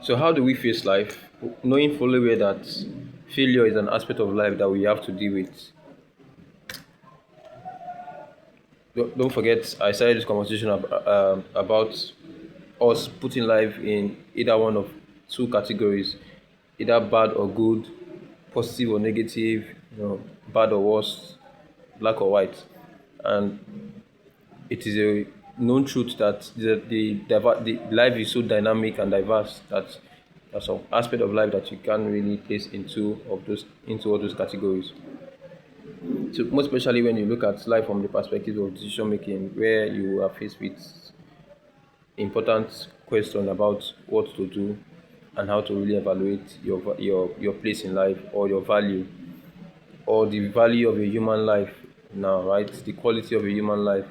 So, how do we face life? Knowing fully well that failure is an aspect of life that we have to deal with. Don't forget, I started this conversation about us putting life in either one of two categories, either bad or good, positive or negative, bad or worse, black or white. And it is a known truth that the life is so dynamic and diverse that there's some aspect of life that you can't really place into all those categories. So most especially when you look at life from the perspective of decision making, where you are faced with important question about what to do and how to really evaluate your place in life or your value or the value of a human life now, right? The quality of a human life.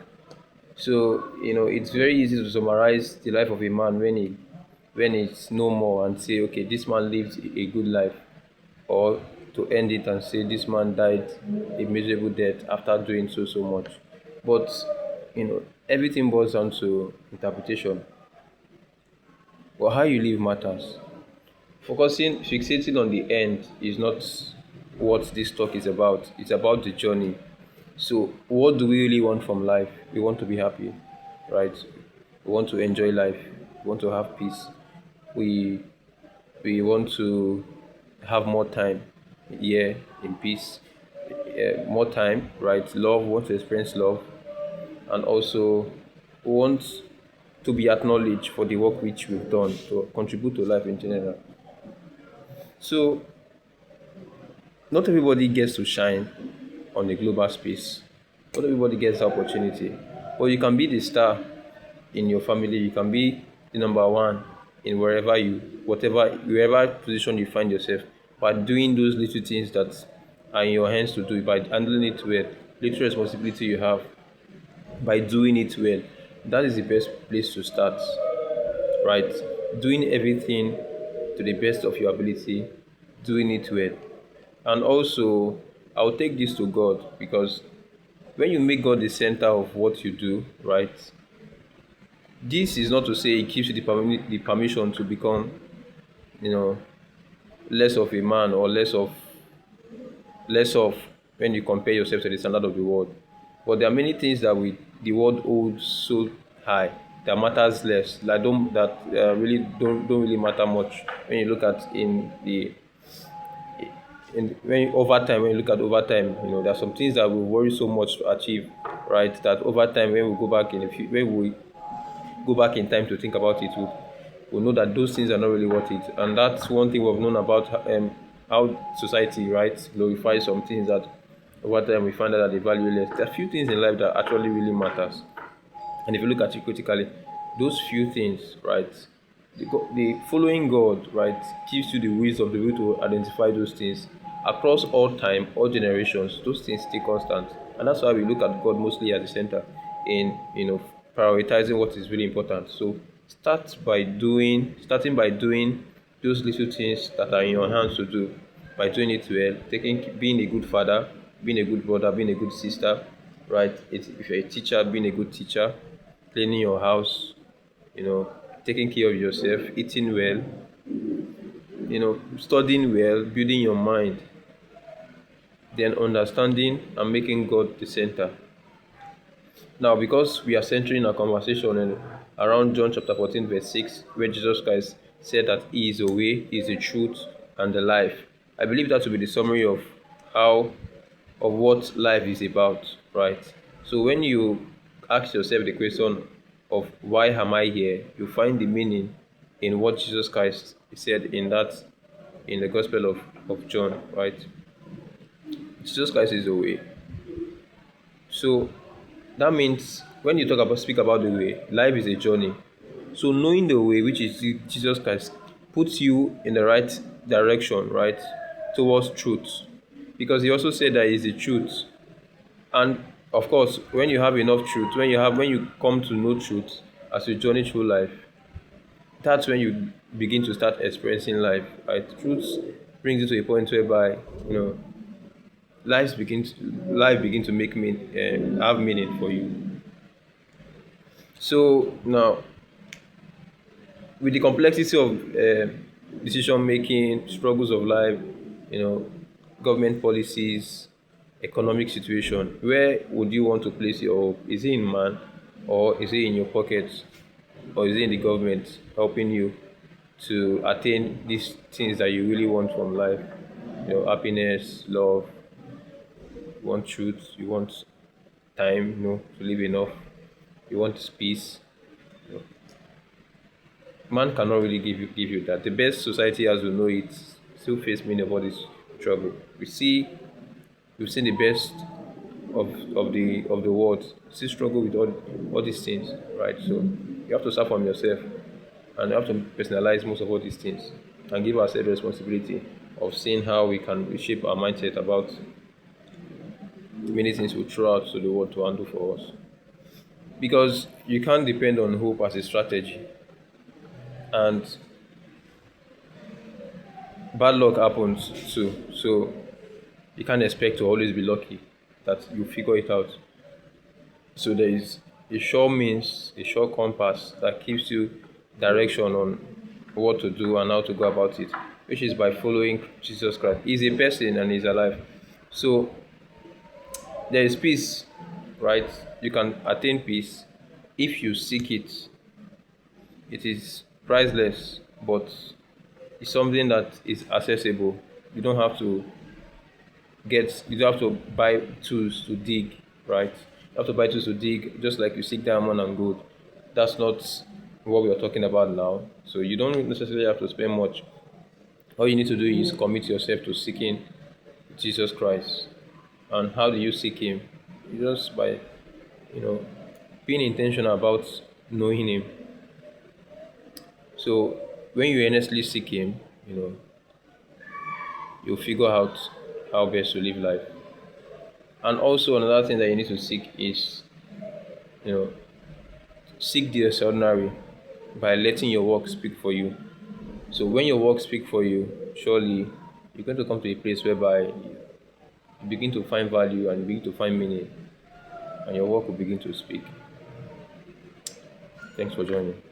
So, it's very easy to summarize the life of a man when it's no more and say, okay, this man lived a good life, or to end it and say this man died a miserable death after doing so much. But everything boils down to interpretation. But how you live matters. Fixating on the end is not what this talk is about. It's about the journey. So, what do we really want from life? We want to be happy, right? We want to enjoy life. We want to have peace. We we want to have more time here in peace, more time, right? Love, we want to experience love, and also we want to be acknowledged for the work which we've done to contribute to life in general. So, not everybody gets to shine on a global space. Not everybody gets the opportunity. But you can be the star in your family. You can be the number one in wherever position you find yourself. By doing those little things that are in your hands to do, by handling it well, little responsibility you have, by doing it well, that is the best place to start, right? Doing everything to the best of your ability, doing it well. And also, I'll take this to God, because when you make God the center of what you do, right? This is not to say it gives you the permission to become, you know, less of a man or less of when you compare yourself to the standard of the world. But there are many things that the world holds so high that matters less. That really don't really matter much when you look at when over time, when you look at over time, there are some things that we worry so much to achieve, right? That over time, when we go back in a few when we go back in time to think about it, we'll know that those things are not really worth it. And that's one thing we've known about, how society, right, glorifies some things that over time we find out that they value less. There are few things in life that actually really matters. And if you look at it critically, those few things, right, the following God, right, gives you the wisdom to be able to identify those things across all time, all generations. Those things stay constant, and that's why we look at God mostly at the center in prioritizing what is really important. So starting by doing those little things that are in your hands to do, by doing it well, being a good father, being a good brother, being a good sister, right? If you're a teacher, being a good teacher, cleaning your house, taking care of yourself, eating well, studying well, building your mind, then understanding and making God the center. Now, because we are centering our conversation around John chapter 14, verse 6, where Jesus Christ said that He is the way, He is the truth, and the life, I believe that will be the summary how of what life is about, right? So when you ask yourself the question of why am I here, you find the meaning in what Jesus Christ said in the Gospel of John, right? Jesus Christ is the way. So that means when you speak about the way, life is a journey. So knowing the way, which is Jesus Christ, puts you in the right direction, right, towards truth. Because He also said that is the truth. And of course, when you have enough truth, when you come to know truth as you journey through life, that's when you begin to start experiencing life. Right? Truth brings you to a point whereby life begin to have meaning for you. So now, with the complexity of decision making, struggles of life, you know, government policies, economic situation, where would you want to place your hope? Is it in man, or is it in your pockets, or is it in the government helping you to attain these things that you really want from life? You know, happiness, love, you want truth, you want time, to live enough, you want peace. Man cannot really give you that. The best society as we know it still face many of all this trouble. We've seen the best of the world still struggle with all these things, right? So you have to start from yourself, and you have to personalize most of all these things, and give ourselves the responsibility of seeing how we can reshape our mindset about many things we throw out to the world to handle for us. Because you can't depend on hope as a strategy, and bad luck happens too. So you can't expect to always be lucky that you figure it out. So there is a sure means, a sure compass that gives you direction on what to do and how to go about it, which is by following Jesus Christ. He's a person and he's alive. So there is peace, right? You can attain peace if you seek it. It is priceless, but it's something that is accessible. You don't have to you don't have to buy tools to dig, right? You have to buy tools to dig, just like you seek diamond and gold. That's not what we are talking about now. So you don't necessarily have to spend much. All you need to do is commit yourself to seeking Jesus Christ. And how do you seek him? Just by, you know, being intentional about knowing him. So when you earnestly seek him, you'll figure out how best to live life. And also another thing that you need to seek is, you know, seek the extraordinary by letting your work speak for you. So when your work speak for you, surely you're going to come to a place whereby you begin to find value and you begin to find meaning, and your work will begin to speak. Thanks for joining.